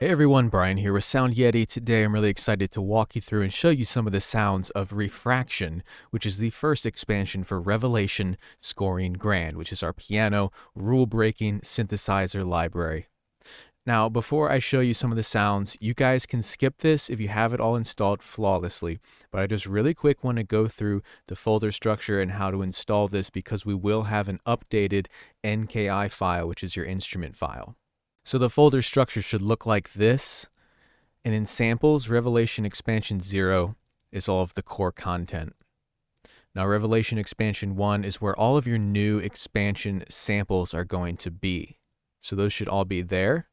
Hey everyone, Brian here with Sound Yeti. Today I'm really excited to walk you through and show you some of the sounds of Refraction, which is the first expansion for Revelation Scoring Grand, which is our piano rule-breaking synthesizer library. Now, before I show you some of the sounds, you guys can skip this if you have it all installed flawlessly, but I just really quick want to go through the folder structure and how to install this because we will have an updated NKI file, which is your instrument file. So the folder structure should look like this, and in samples, Revelation Expansion 0 is all of the core content. Now Revelation Expansion 1 is where all of your new expansion samples are going to be. So those should all be there.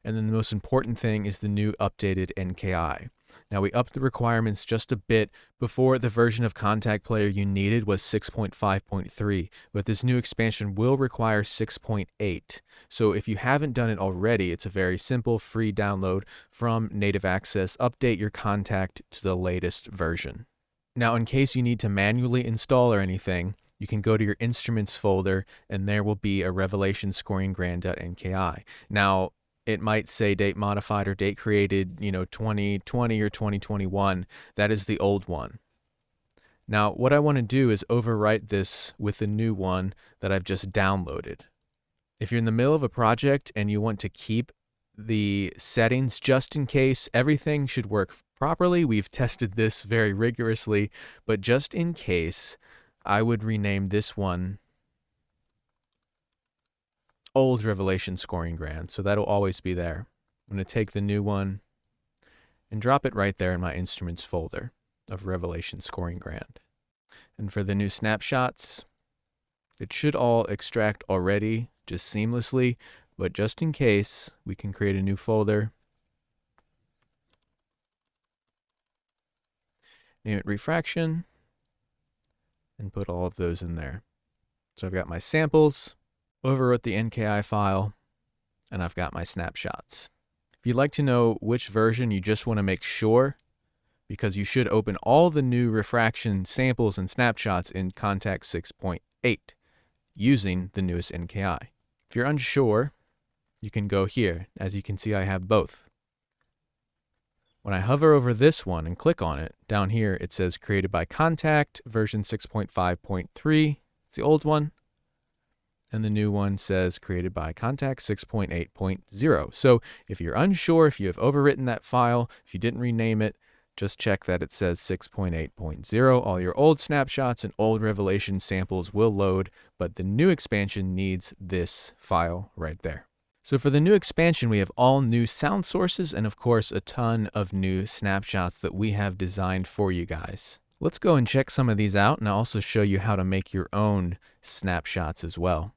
And then the most important thing is the new updated NKI. Now we upped the requirements just a bit. Before, the version of Contact Player you needed was 6.5.3, but this new expansion will require 6.8. So if you haven't done it already, it's a very simple free download from Native Access. Update your Contact to the latest version. Now in case you need to manually install or anything, you can go to your Instruments folder and there will be a Revelation Scoring Grand.nki. Now, it might say date modified or date created, 2020 or 2021. That is the old one. Now, what I want to do is overwrite this with the new one that I've just downloaded. If you're in the middle of a project and you want to keep the settings just in case, everything should work properly. We've tested this very rigorously, but just in case, I would rename this one Old Revelation Scoring Grand, so that'll always be there. I'm going to take the new one and drop it right there in my Instruments folder of Revelation Scoring Grand. And for the new snapshots, it should all extract already, just seamlessly, but just in case, we can create a new folder. Name it Refraction, and put all of those in there. So I've got my samples, overwrote the NKI file, and I've got my snapshots. If you'd like to know which version you just want to make sure, because you should open all the new Refraction samples and snapshots in Contact 6.8 using the newest NKI. If you're unsure, you can go here. As you can see, I have both. When I hover over this one and click on it, down here it says created by Contact version 6.5.3. It's the old one. And the new one says created by Contact 6.8.0. So if you're unsure, if you have overwritten that file, if you didn't rename it, just check that it says 6.8.0. All your old snapshots and old Revelation samples will load, but the new expansion needs this file right there. So for the new expansion, we have all new sound sources and of course a ton of new snapshots that we have designed for you guys. Let's go and check some of these out, and I'll also show you how to make your own snapshots as well.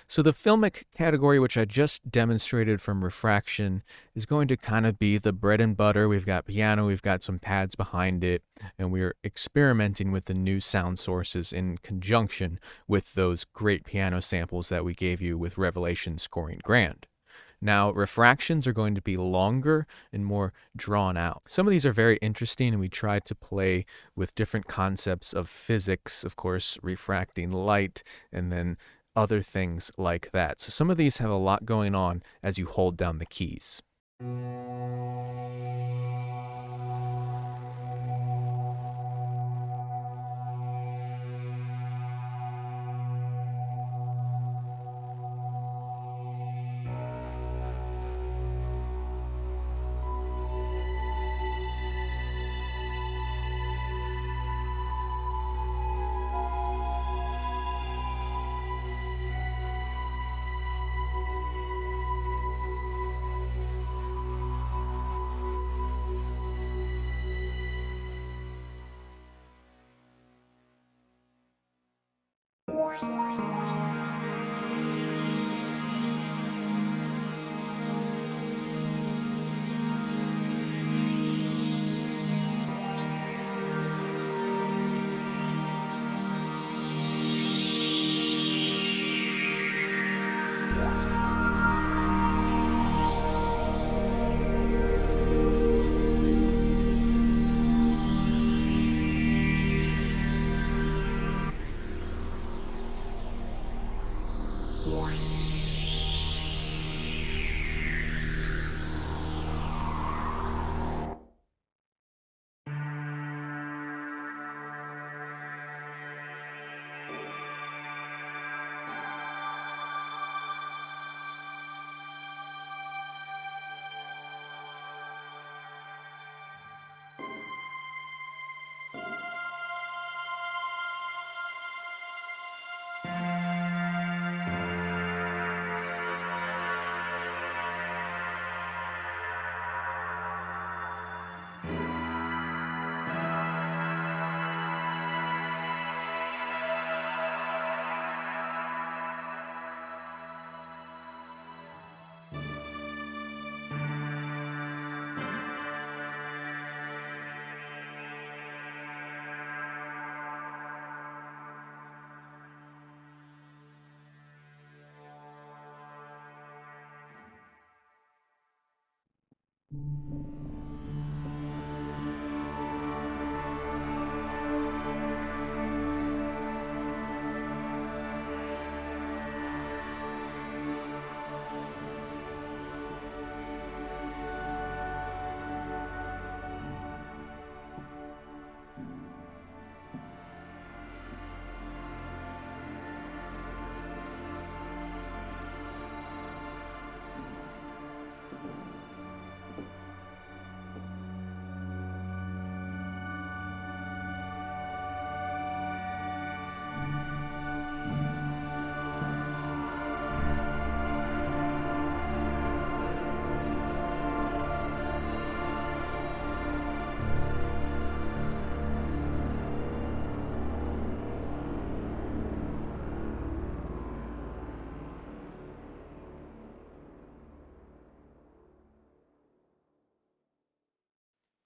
So the filmic category, which I just demonstrated from Refraction, is going to kind of be the bread and butter. We've got piano, we've got some pads behind it, and we're experimenting with the new sound sources in conjunction with those great piano samples that we gave you with Revelation Scoring Grand. Now, refractions are going to be longer and more drawn out. Some of these are very interesting, and we tried to play with different concepts of physics, of course, refracting light, and then other things like that. So some of these have a lot going on as you hold down the keys.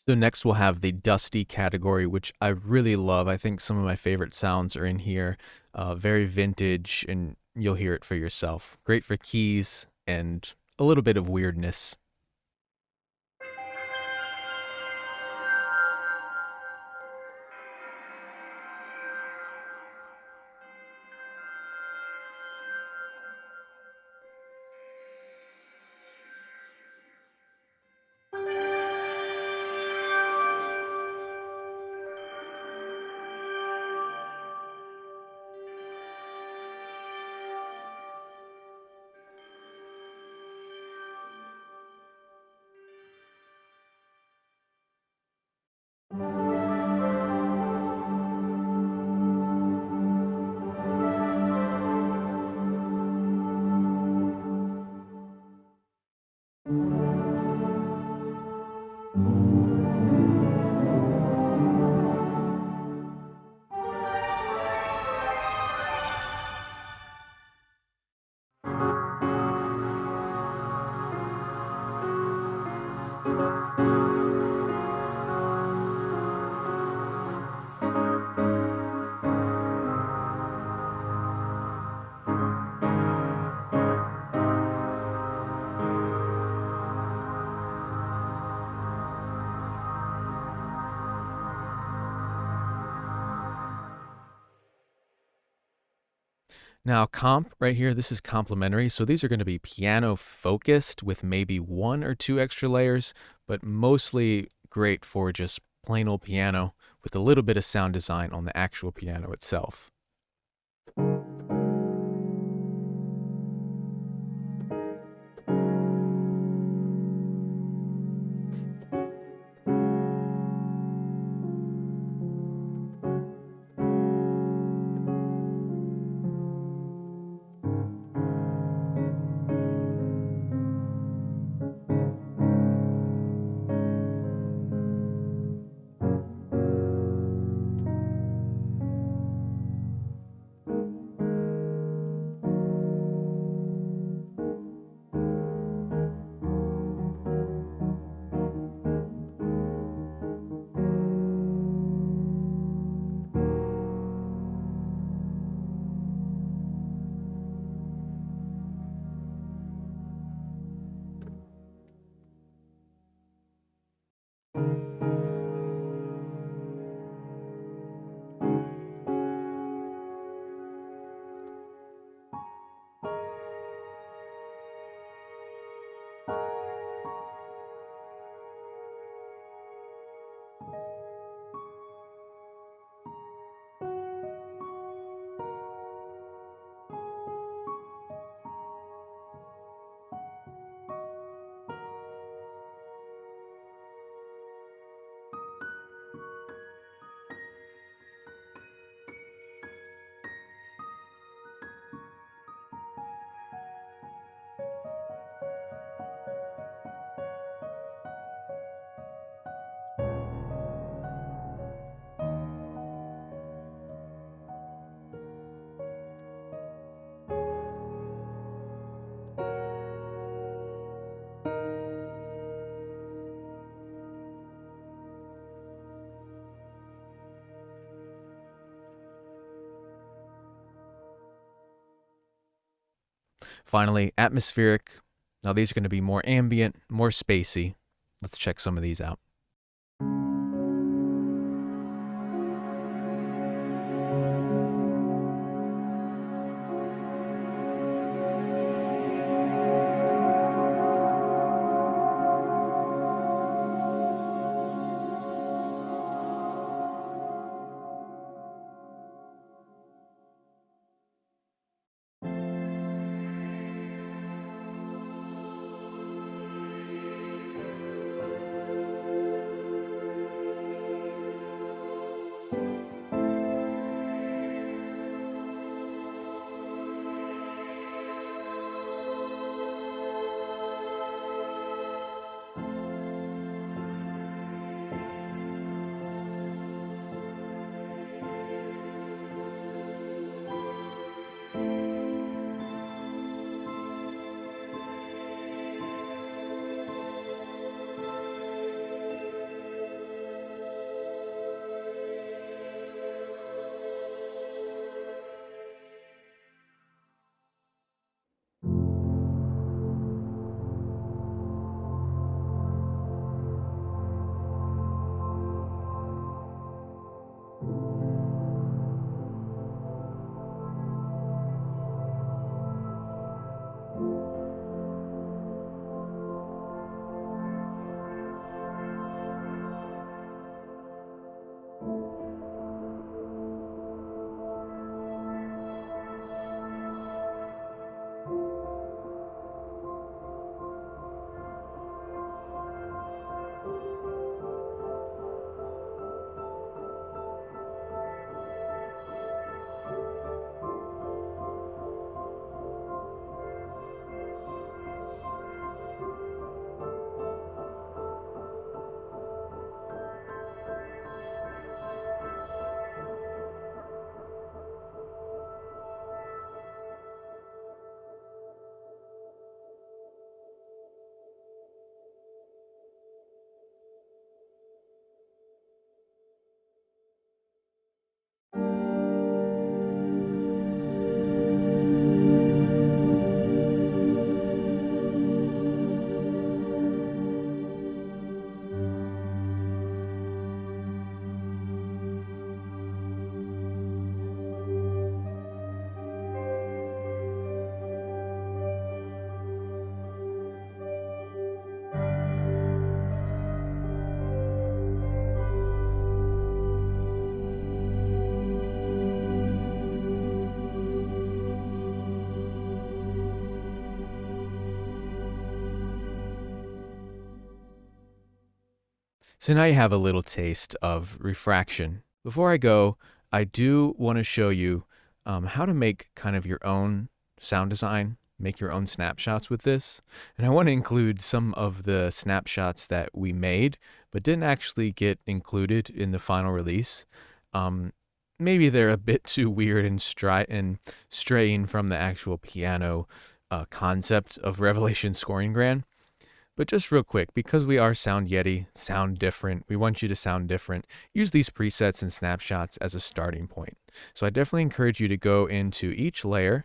So next we'll have the dusty category, which I really love. I think some of my favorite sounds are in here. Very vintage, and you'll hear it for yourself. Great for keys and a little bit of weirdness. Now, comp right here, this is complementary. So these are going to be piano focused with maybe 1 or 2 extra layers, but mostly great for just plain old piano with a little bit of sound design on the actual piano itself. Finally, atmospheric. Now these are going to be more ambient, more spacey. Let's check some of these out. So now you have a little taste of refraction. Before I go, I do want to show you how to make kind of your own sound design, make your own snapshots with this. And I want to include some of the snapshots that we made, but didn't actually get included in the final release. Maybe they're a bit too weird and straying from the actual piano concept of Revelation Scoring Grand. But just real quick, because we are Sound Yeti, sound different, we want you to sound different, use these presets and snapshots as a starting point. So I definitely encourage you to go into each layer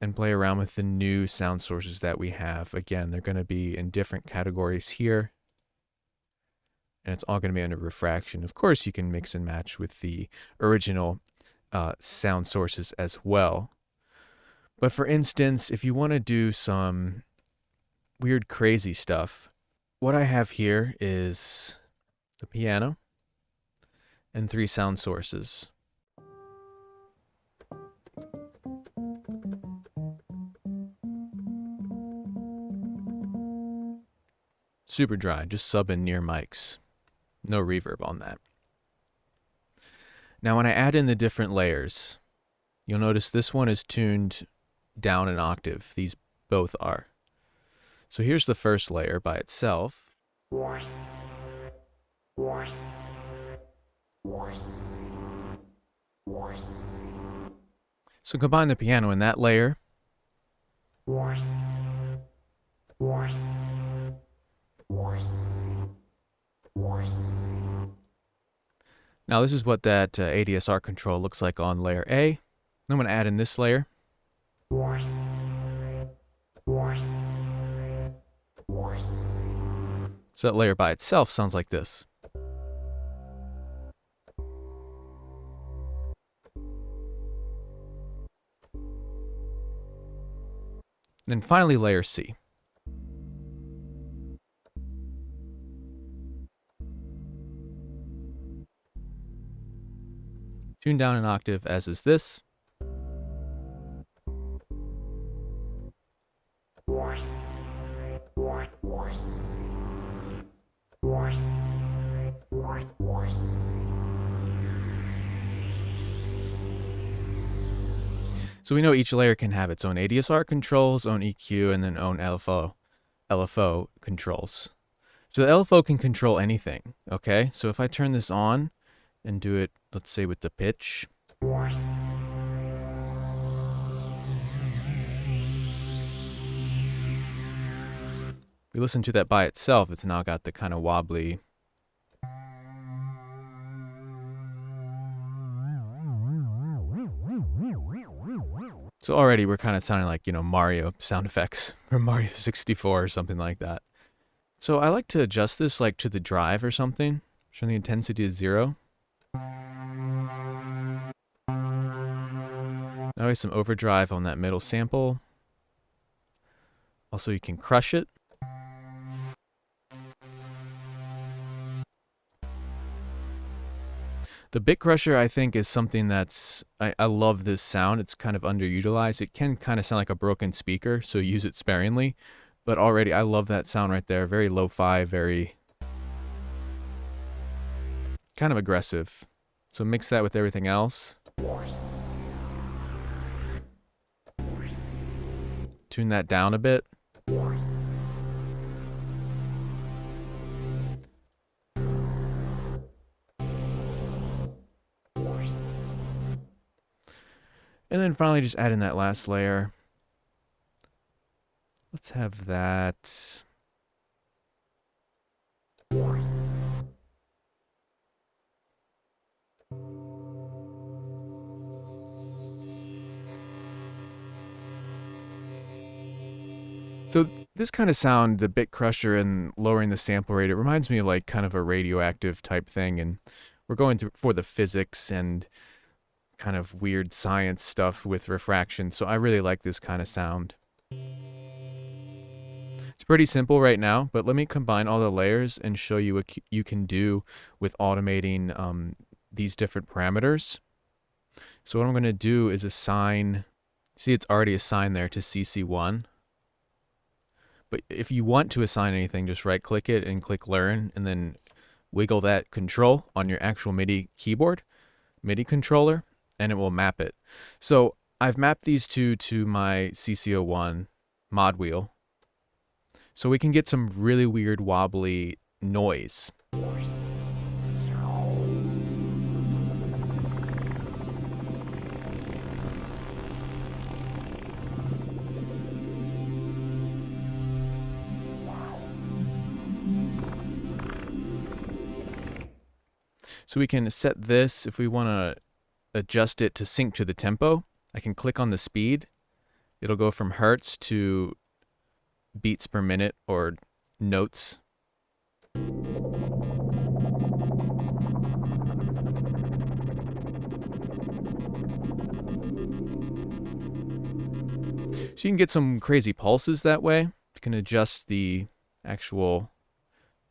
and play around with the new sound sources that we have. Again, they're going to be in different categories here, and it's all going to be under refraction. Of course, you can mix and match with the original sound sources as well. But for instance, if you want to do some weird, crazy stuff, what I have here is the piano and 3 sound sources. Super dry, just sub in near mics. No reverb on that. Now when I add in the different layers, you'll notice this one is tuned down an octave. These both are. So here's the first layer by itself. So combine the piano in that layer. Now this is what that ADSR control looks like on layer A. I'm going to add in this layer. So that layer by itself sounds like this. Then finally layer C. Tune down an octave, as is this. So we know each layer can have its own ADSR controls, own EQ, and then own LFO controls. So the LFO can control anything, okay? So if I turn this on and do it, let's say with the pitch. We listen to that by itself, it's now got the kind of wobbly. So already we're kind of sounding like, you know, Mario sound effects from Mario 64 or something like that. So I like to adjust this like to the drive or something. Turn the intensity to 0. Now we have some overdrive on that middle sample. Also, you can crush it. The bit crusher, I think, is something that's, I love this sound. It's kind of underutilized. It can kind of sound like a broken speaker, so use it sparingly. But already, I love that sound right there. Very lo-fi, very kind of aggressive. So mix that with everything else. Tune that down a bit. And then finally just add in that last layer. Let's have that. So this kind of sound, the bit crusher and lowering the sample rate, it reminds me of like kind of a radioactive type thing, and we're going for the physics and kind of weird science stuff with refraction, so I really like this kind of sound. It's pretty simple right now, but let me combine all the layers and show you what you can do with automating these different parameters. So what I'm going to do is assign, see it's already assigned there to CC1. But if you want to assign anything, just right click it and click learn, and then wiggle that control on your actual MIDI keyboard, MIDI controller, and it will map it. So I've mapped these two to my CC01 mod wheel, so we can get some really weird wobbly noise. So we can set this, if we want to adjust it to sync to the tempo, I can click on the speed. It'll go from hertz to beats per minute or notes. So you can get some crazy pulses that way. You can adjust the actual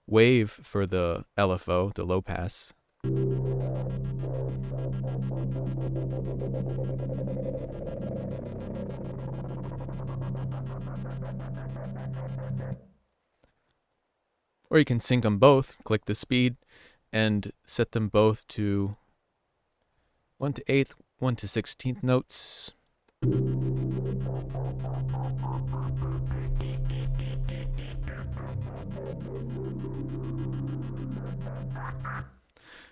wave for the LFO, the low pass. Or you can sync them both, click the speed, and set them both to 1 to 8th, 1 to 16th notes.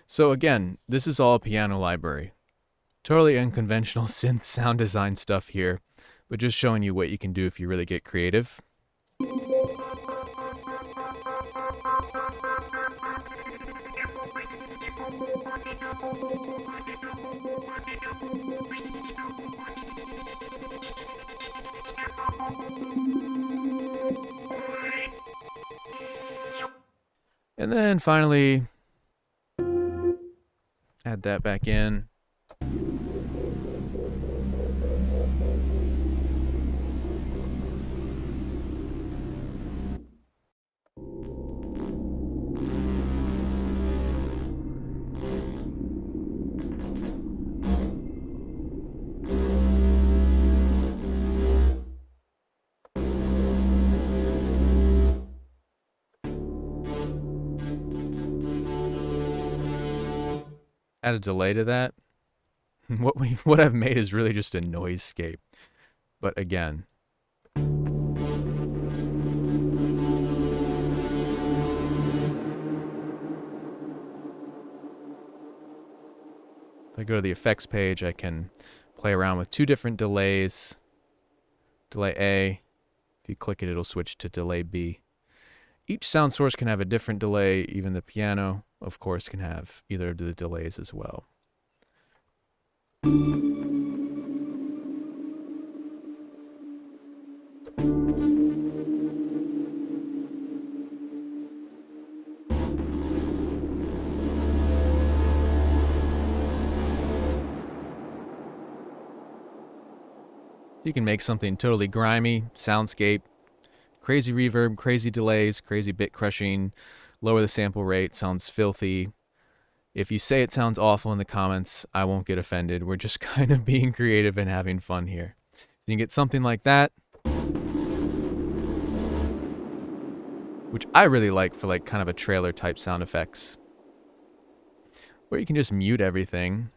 So again, this is all piano library. Totally unconventional synth sound design stuff here, but just showing you what you can do if you really get creative. And then finally, add that back in. Add a delay to that. What I've made is really just a noisescape. But again, if I go to the effects page, I can play around with 2 different delays. Delay A, if you click it, it'll switch to delay B. Each sound source can have a different delay. Even the piano, of course, can have either of the delays as well. You can make something totally grimy, soundscape, crazy reverb, crazy delays, crazy bit crushing, lower the sample rate, sounds filthy. If you say it sounds awful in the comments, I won't get offended. We're just kind of being creative and having fun here. You can get something like that, which I really like for like kind of a trailer type sound effects. Or you can just mute everything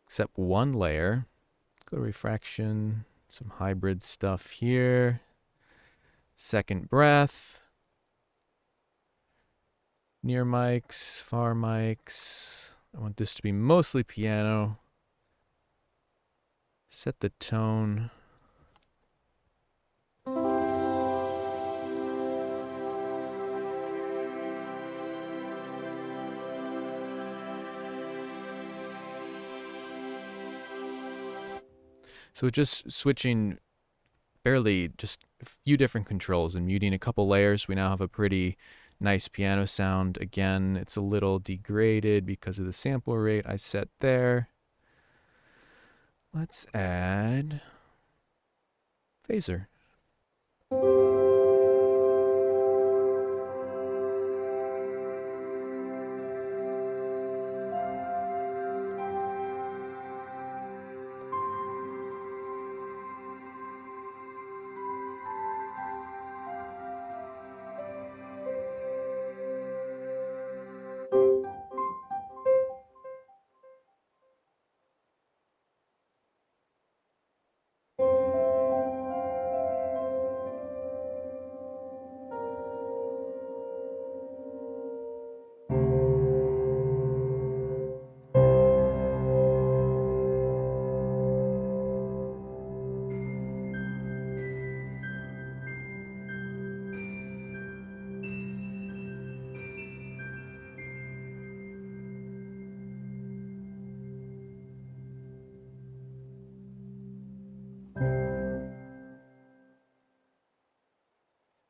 except one layer. Go to refraction, some hybrid stuff here. Second breath. Near mics, far mics. I want this to be mostly piano. Set the tone. So just switching barely just a few different controls and muting a couple layers, we now have a pretty nice piano sound. Again, it's a little degraded because of the sample rate I set there. Let's add phaser.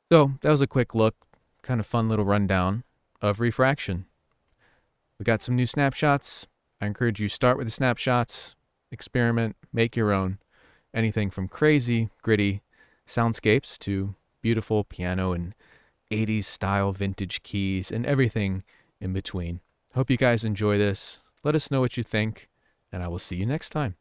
So that was a quick look, kind of fun little rundown of Refraction. We got some new snapshots. I encourage you start with the snapshots, experiment, make your own. Anything from crazy, gritty soundscapes to beautiful piano and 80s style vintage keys and everything in between. Hope you guys enjoy this. Let us know what you think, and I will see you next time.